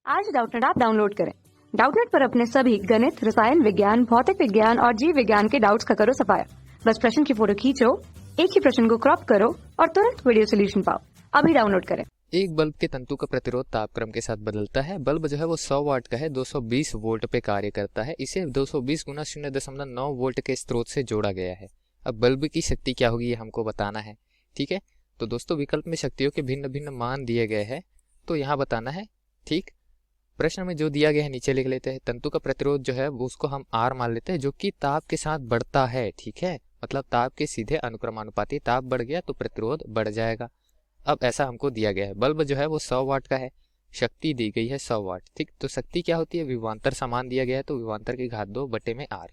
आज Doubtnut app download करें। Doubtnut पर अपने सभी गणित, रसायन विज्ञान, भौतिक विज्ञान और जीव विज्ञान के डाउट्स का करो सफाया। बस प्रश्न की फोटो खींचो, एक ही प्रश्न को क्रॉप करो और तुरंत वीडियो सोल्यूशन पाओ। अभी डाउनलोड करें। एक बल्ब के तंतु का प्रतिरोध तापक्रम के साथ बदलता है। बल्ब जो है वो 100 वाट का है, 220 वोल्ट पे कार्य करता है। इसे 220 गुना 0.9 वोल्ट के स्रोत से जोड़ा गया है। अब बल्ब की शक्ति क्या होगी ये हमको बताना है। ठीक है, तो दोस्तों विकल्प में शक्तियों के भिन्न भिन्न मान दिए गए हैं, तो यहाँ बताना है। ठीक, प्रश्न में जो दिया गया है नीचे लिख लेते हैं। तंतु का प्रतिरोध जो है वो उसको हम R मान लेते हैं, जो कि ताप के साथ बढ़ता है। ठीक है, मतलब ताप के सीधे अनुक्रमानुपाती, ताप बढ़ गया तो प्रतिरोध बढ़ जाएगा। अब ऐसा हमको दिया गया है। बल्ब जो है वो 100 वाट का है, शक्ति दी गई है 100 वाट। ठीक, तो शक्ति क्या होती है, विभवांतर समान दिया गया है तो विभवांतर की घात 2 बटे में R।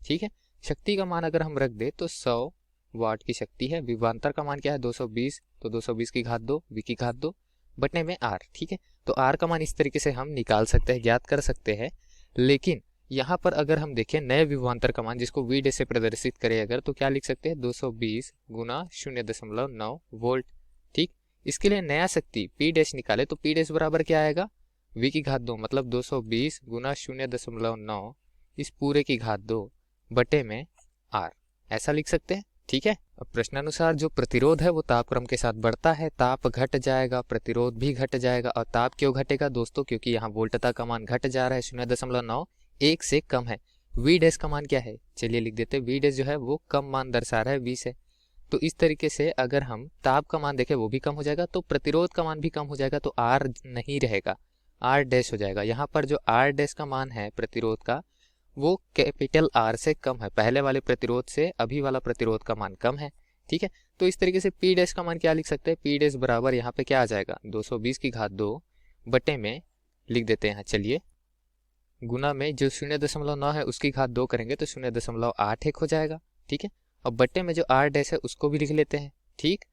ठीक है, शक्ति का मान अगर हम रख दे तो 100 वाट की शक्ति है। विभवांतर का मान क्या है 220, तो 220 की घात 2 V की घात 2 बटने में R। ठीक है, तो R का मान इस तरीके से हम निकाल सकते हैं, ज्ञात कर सकते हैं। लेकिन यहाँ पर अगर हम देखें नए विभवांतर का मान, जिसको V डैश से प्रदर्शित करें अगर, तो क्या लिख सकते हैं 220 गुना 0.9 वोल्ट। ठीक, इसके लिए नया शक्ति P डैश निकाले तो P डैश बराबर क्या आएगा, V की घात 2 मतलब 220 गुना 0.9 इस पूरे की घात 2 बटे में R, ऐसा लिख सकते हैं। ठीक है, अब प्रश्नानुसार जो प्रतिरोध है वो तापक्रम के साथ बढ़ता है, ताप घट जाएगा, प्रतिरोध भी घट जाएगा। और ताप क्यों घटेगा दोस्तों, क्योंकि यहाँ वोल्टता का मान घट जा रहा है, 0.9 1 से कम है। V डैश का मान क्या है, चलिए लिख देते हैं। V डैश जो है वो कम मान दर्शा रहा है 20 से, तो इस तरीके से अगर हम ताप का मान देखें वो भी कम हो जाएगा, तो प्रतिरोध का मान भी कम हो जाएगा, तो R नहीं रहेगा, R डैश हो जाएगा। यहाँ पर जो R डैश का मान है प्रतिरोध का, वो कैपिटल R से कम है। पहले वाले प्रतिरोध से अभी वाला प्रतिरोध का मान कम है। ठीक है, तो इस तरीके से P डैश का मान क्या लिख सकते हैं, P डैश बराबर यहाँ पे क्या आ जाएगा 220 की घात 2 बटे में लिख देते हैं, चलिए गुना में जो 0.9 है उसकी घात 2 करेंगे तो 0.81 हो जाएगा। ठीक है, और बट्टे में जो R डैश है उसको भी लिख लेते हैं। ठीक,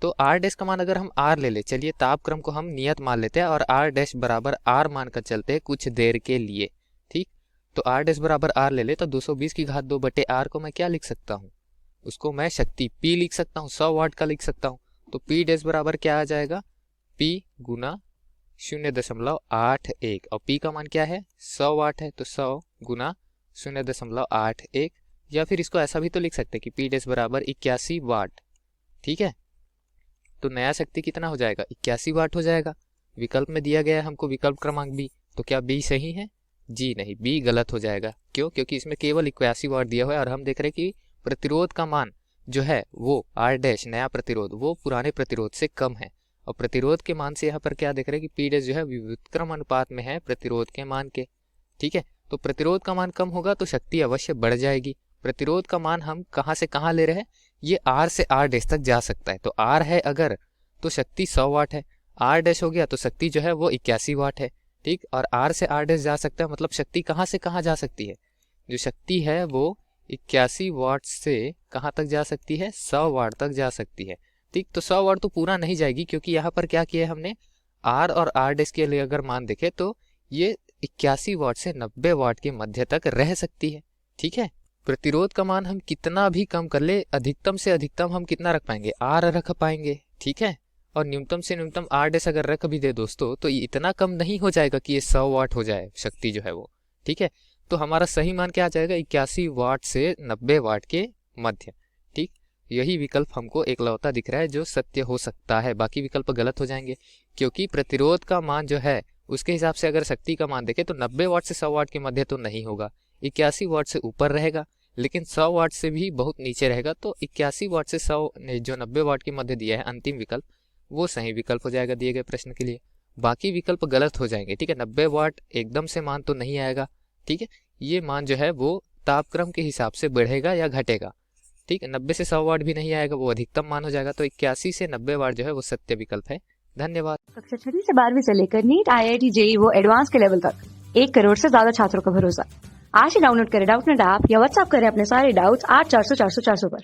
तो R डैश का मान अगर हम R ले ले, चलिए तापक्रम को हम नियत मान लेते हैं और R डैश बराबर R मान कर चलते हैं कुछ देर के लिए। ठीक, तो R डैश बराबर R ले ले तो 220 की घात 2 बटे R को मैं क्या लिख सकता हूँ, उसको मैं शक्ति P लिख सकता हूँ, 100 वाट का लिख सकता हूँ। तो P डैश बराबर क्या आ जाएगा, P गुना 0.81 और P का मान क्या है 100 वाट है, तो 100 गुना 0.81, या फिर इसको ऐसा भी तो लिख सकते हैं कि P डैश बराबर 81 वाट। ठीक है, तो नया शक्ति कितना हो जाएगा 81 वाट हो जाएगा। विकल्प में दिया गया है हमको विकल्प क्रमांक B, तो क्या B सही है, जी नहीं, B गलत हो जाएगा। क्यों, क्योंकि इसमें केवल 81 वाट दिया हुआ है और हम देख रहे हैं कि प्रतिरोध का मान जो है वो R डैश नया प्रतिरोध वो पुराने प्रतिरोध से कम है, और प्रतिरोध के मान से यहाँ पर क्या देख रहे हैं कि P डैश जो है व्युत्क्रम अनुपात में है प्रतिरोध के मान के। ठीक है, तो प्रतिरोध का मान कम होगा तो शक्ति अवश्य बढ़ जाएगी। प्रतिरोध का मान हम कहाँ से कहाँ ले रहे हैं, ये R से R डैश तक जा सकता है, तो R है अगर तो शक्ति 100 वाट है, R डैश हो गया तो शक्ति जो है वो 81 वाट है। ठीक, और R से R डैश जा सकता है, मतलब शक्ति कहाँ से कहाँ जा सकती है, जो शक्ति है वो 81 वाट से कहाँ तक जा सकती है, 100 वाट तक जा सकती है। ठीक, तो 100 वाट तो पूरा नहीं जाएगी, क्योंकि यहाँ पर क्या किया है हमने R और R डैश के लिए अगर मान देखे तो ये 81 वाट से 90 वाट के मध्य तक रह सकती है। ठीक है, प्रतिरोध का मान हम कितना भी कम कर ले, अधिकतम से अधिकतम हम कितना रख पाएंगे, R रख पाएंगे। ठीक है, और न्यूनतम से न्यूनतम R डैश अगर रख भी दे दोस्तों तो ये इतना कम नहीं हो जाएगा कि ये 100 वाट हो जाए शक्ति जो है वो। ठीक है, तो हमारा सही मान क्या आ जाएगा 81 वाट से 90 वाट के मध्य। ठीक, यही विकल्प हमको एकलौता दिख रहा है जो सत्य हो सकता है, बाकी विकल्प गलत हो जाएंगे, क्योंकि प्रतिरोध का मान जो है उसके हिसाब से अगर शक्ति का मान देखें तो 90 वाट से 100 वाट के मध्य तो नहीं होगा, 81 वाट से ऊपर रहेगा, लेकिन 100 वाट से भी बहुत नीचे रहेगा। तो 81 वाट से 100 जो 90 वाट के मध्य दिया है अंतिम विकल्प, वो सही विकल्प हो जाएगा दिए गए प्रश्न के लिए। बाकी विकल्प गलत हो जाएंगे। ठीक है, 90 वाट एकदम से मान तो नहीं आएगा। ठीक है, ये मान जो है वो तापक्रम के हिसाब से बढ़ेगा या घटेगा। ठीक है, 90 से 100 वाट भी नहीं आएगा, वो अधिकतम मान हो जाएगा। तो 81 से 90 वाट जो है वो सत्य विकल्प है। धन्यवाद। कक्षा 6 से 12वीं से लेकर नीट, IIT, JEE वो एडवांस के लेवल तक 1 करोड़ से ज्यादा छात्रों का भरोसा। आज ही डाउनलोड करें डाउटनेट ऐप या व्हाट्सएप करें अपने सारे डाउट्स 8400 400 400 पर।